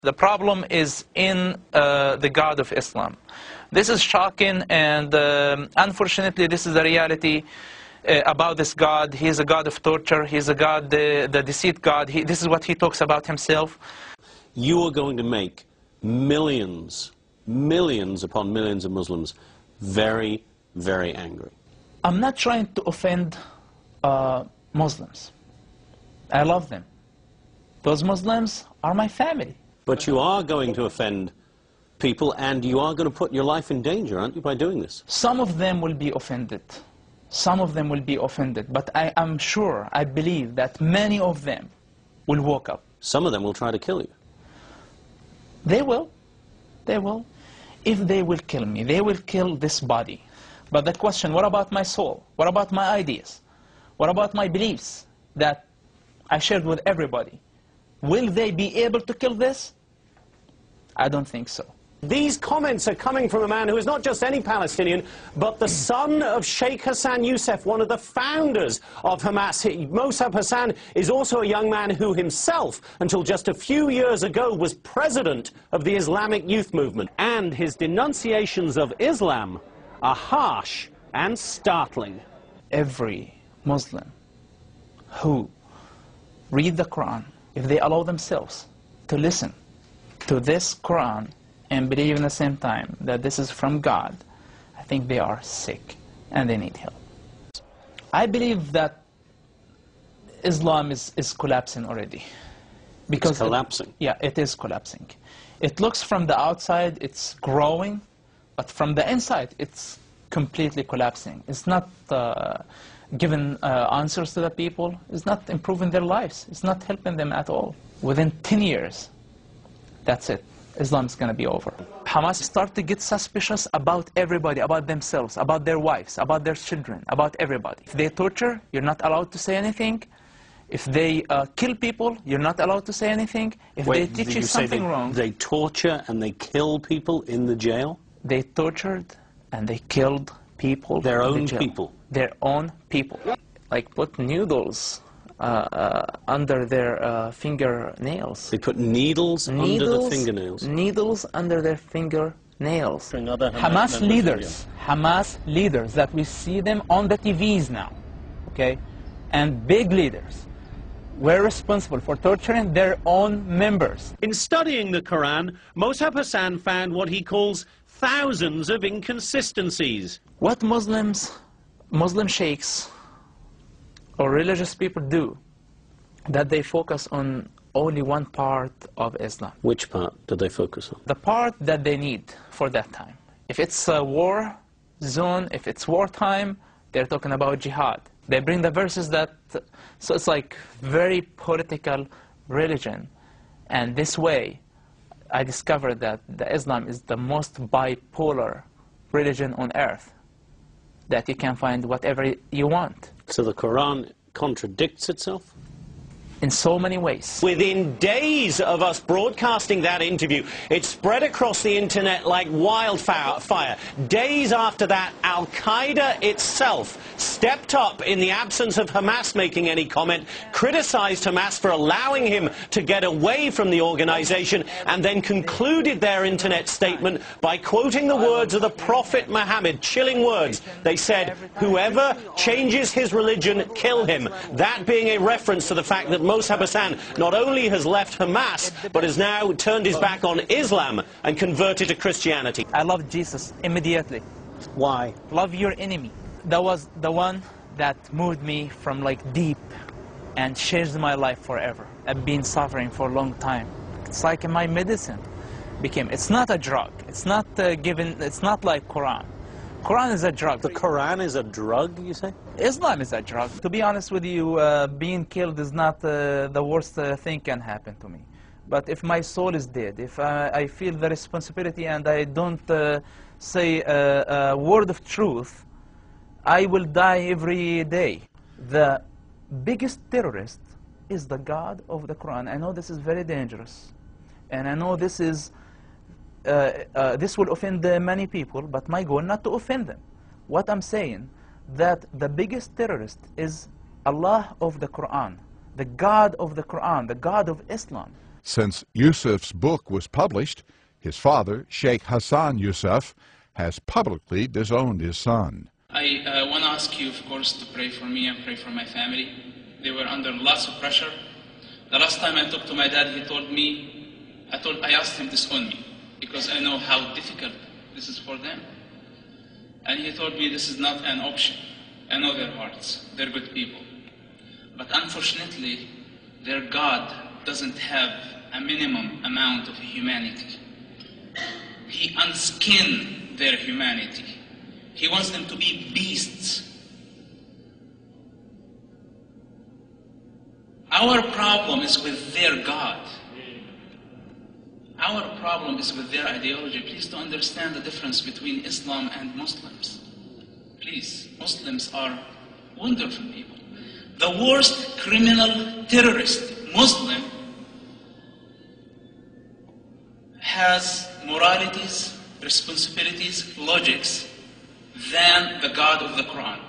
The problem is in the God of Islam. This is shocking, and unfortunately this is the reality about this God. He is a God of torture. He is a God, the deceit God. This is what he talks about himself. You are going to make millions, millions upon millions of Muslims very, very angry. I'm not trying to offend Muslims. I love them. Those Muslims are my family. But you are going to offend people, and you are going to put your life in danger, aren't you, by doing this? Some of them will be offended. Some of them will be offended. But I am sure, I believe that many of them will wake up. Some of them will try to kill you. They will. They will. If they will kill me, they will kill this body. But the question, what about my soul? What about my ideas? What about my beliefs that I shared with everybody? Will they be able to kill this? I don't think so. These comments are coming from a man who is not just any Palestinian, but the son of Sheikh Hassan Youssef, one of the founders of Hamas. Mossab Hassan is also a young man who himself, until just a few years ago, was president of the Islamic youth movement. And his denunciations of Islam are harsh and startling. Every Muslim who read the Quran, if they allow themselves to listen to this Quran and believe in the same time that this is from God, I think they are sick and they need help. I believe that Islam is collapsing already. Because it's collapsing? It is collapsing. It looks from the outside, it's growing, but from the inside, it's completely collapsing. It's not giving answers to the people. It's not improving their lives. It's not helping them at all. Within 10 years, that's it. Islam's going to be over. Hamas start to get suspicious about everybody, about themselves, about their wives, about their children, about everybody. If they torture, you're not allowed to say anything. If they kill people, you're not allowed to say anything. If they teach you something wrong... They torture and they kill people in the jail? They tortured and they killed people. Their own people? Their own people. Like put needles under their fingernails. They put needles under the fingernails? Needles under their fingernails. Hamas leaders that we see them on the TVs now, okay, and big leaders were responsible for torturing their own members. In studying the Quran, Mossab Hassan found what he calls thousands of inconsistencies. What Muslim sheikhs or religious people do, that they focus on only one part of Islam. Which part do they focus on? The part that they need for that time. If it's a war zone, if it's wartime, they're talking about jihad. They bring the verses that, so it's like very political religion. And this way, I discovered that the Islam is the most bipolar religion on earth, that you can find whatever you want. So the Quran contradicts itself? In so many ways. Within days of us broadcasting that interview, it spread across the internet like wildfire. Days after that, Al-Qaeda itself stepped up in the absence of Hamas making any comment, criticized Hamas for allowing him to get away from the organization, and then concluded their internet statement by quoting the words of the Prophet Muhammad, chilling words. They said, "Whoever changes his religion, kill him." That being a reference to the fact that Mossab Hassan not only has left Hamas, but has now turned his back on Islam and converted to Christianity. I love Jesus immediately. Why? Love your enemy. That was the one that moved me from like deep and changed my life forever. I've been suffering for a long time. It's like my medicine became. It's not a drug. It's not it's not like Quran. Quran is a drug. The Quran is a drug, you say? Islam is a drug. To be honest with you, being killed is not the worst thing can happen to me. But if my soul is dead, if I feel the responsibility and I don't say a word of truth, I will die every day. The biggest terrorist is the God of the Quran. I know this is very dangerous. And I know this is this will offend many people, but my goal not to offend them. What I'm saying, that the biggest terrorist is Allah of the Quran, the God of the Quran, the God of Islam. Since Yusuf's book was published, his father, Sheikh Hassan Yusuf, has publicly disowned his son. I want to ask you, of course, to pray for me and pray for my family. They were under lots of pressure. The last time I talked to my dad, he told me, I asked him to disown me, because I know how difficult this is for them. And he told me this is not an option. I know their hearts. They're good people. But unfortunately, their God doesn't have a minimum amount of humanity. He unskinned their humanity. He wants them to be beasts. Our problem is with their God. Our problem is with their ideology. Please to understand the difference between Islam and Muslims. Please, Muslims are wonderful people. The worst criminal terrorist, Muslim, has moralities, responsibilities, logics than the God of the Quran.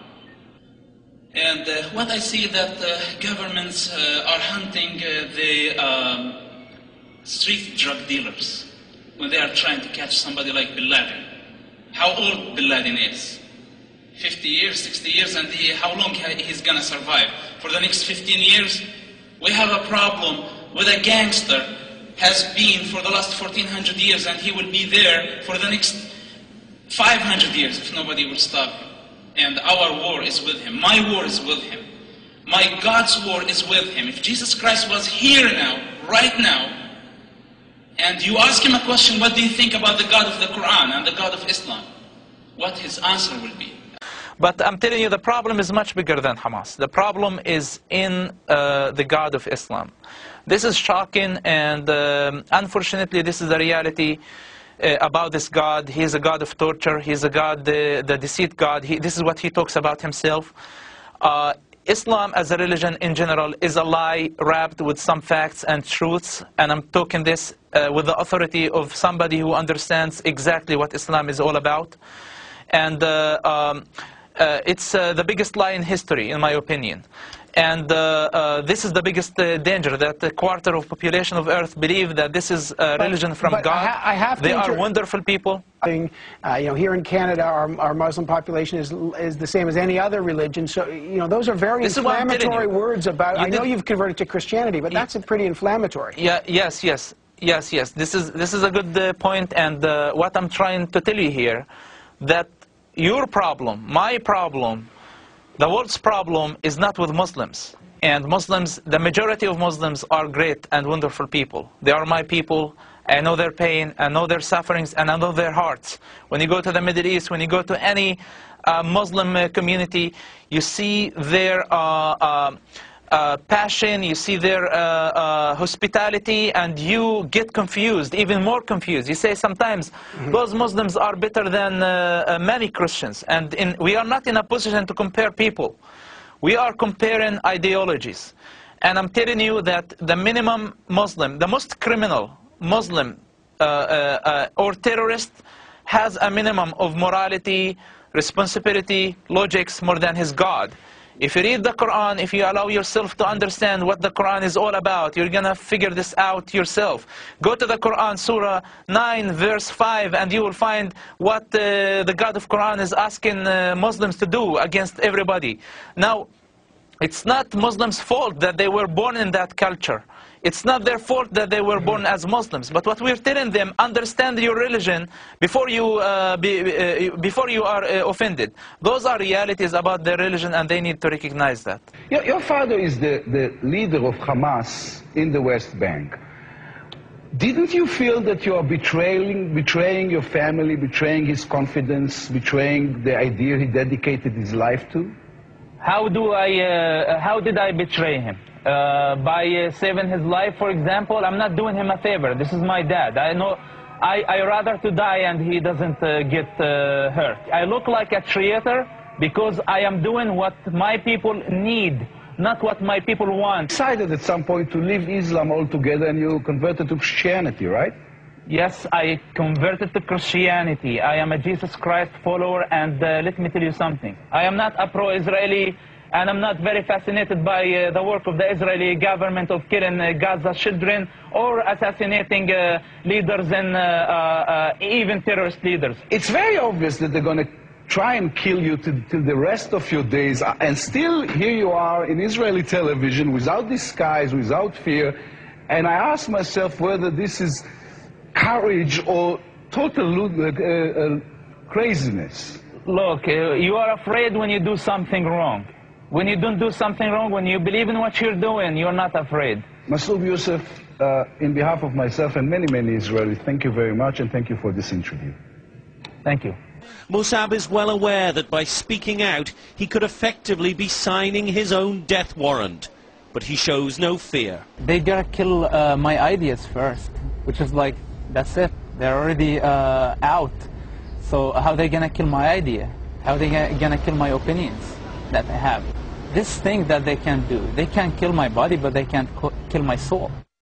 And what I see that governments are hunting the street drug dealers when they are trying to catch somebody like Bin Laden. How old Bin Laden is? 50 years, 60 years, and how long he's going to survive? For the next 15 years? We have a problem with a gangster has been for the last 1400 years, and he will be there for the next 500 years if nobody will stop him. And our war is with him. My war is with him. My God's war is with him. If Jesus Christ was here now, right now, and you ask him a question, what do you think about the God of the Quran and the God of Islam? What his answer will be. But I'm telling you, the problem is much bigger than Hamas. The problem is in the God of Islam. This is shocking, and unfortunately, this is the reality about this God. He's a God of torture. He's a God, the deceit God. This is what he talks about himself. Islam as a religion in general is a lie wrapped with some facts and truths, and I'm talking this with the authority of somebody who understands exactly what Islam is all about. And it's the biggest lie in history, in my opinion. And this is the biggest danger, that a quarter of population of Earth believe that this is a religion from God. They are wonderful people. You know, here in Canada, our Muslim population is the same as any other religion. So, you know, those are very inflammatory words about. I know you've converted to Christianity, but that's pretty inflammatory. Yeah. Yes. This is a good point, and what I'm trying to tell you here, that your problem, my problem, the world's problem is not with Muslims. And Muslims, the majority of Muslims are great and wonderful people. They are my people. I know their pain, I know their sufferings, and I know their hearts. When you go to the Middle East, when you go to any Muslim community, you see their passion, you see their hospitality, and you get confused, even more confused. You say sometimes, those Muslims are better than many Christians. And we are not in a position to compare people. We are comparing ideologies. And I'm telling you that the minimum Muslim, the most criminal Muslim or terrorist has a minimum of morality, responsibility, logics more than his God. If you read the Quran, if you allow yourself to understand what the Quran is all about, you're going to figure this out yourself. Go to the Quran, Surah 9, verse 5, and you will find what the God of Quran is asking Muslims to do against everybody. Now, it's not Muslims' fault that they were born in that culture. It's not their fault that they were born as Muslims. But what we're telling them, understand your religion before you are offended. Those are realities about their religion, and they need to recognize that. Your father is the leader of Hamas in the West Bank. Didn't you feel that you are betraying your family, betraying his confidence, betraying the idea he dedicated his life to? How did I betray him? By saving his life, for example? I'm not doing him a favor. This is my dad. I know I rather to die and he doesn't get hurt. I look like a traitor because I am doing what my people need, not what my people want. You decided at some point to leave Islam altogether, and you converted to Christianity, right? Yes, I converted to Christianity. I am a Jesus Christ follower, and let me tell you something. I am not a pro-Israeli and I'm not very fascinated by the work of the Israeli government of killing Gaza children or assassinating leaders and even terrorist leaders. It's very obvious that they're going to try and kill you till the rest of your days, and still here you are in Israeli television without disguise, without fear, and I ask myself whether this is courage or total craziness. Look, you are afraid when you do something wrong. When you don't do something wrong, when you believe in what you're doing, you're not afraid. Masoud Youssef, in behalf of myself and many, many Israelis, thank you very much, and thank you for this interview. Thank you. Musab is well aware that by speaking out, he could effectively be signing his own death warrant. But he shows no fear. They gotta kill my ideas first, which is like, that's it. They're already out. So how are they gonna kill my idea? How are they gonna kill my opinions that I have? This thing that they can do, they can't kill my body, but they can't kill my soul.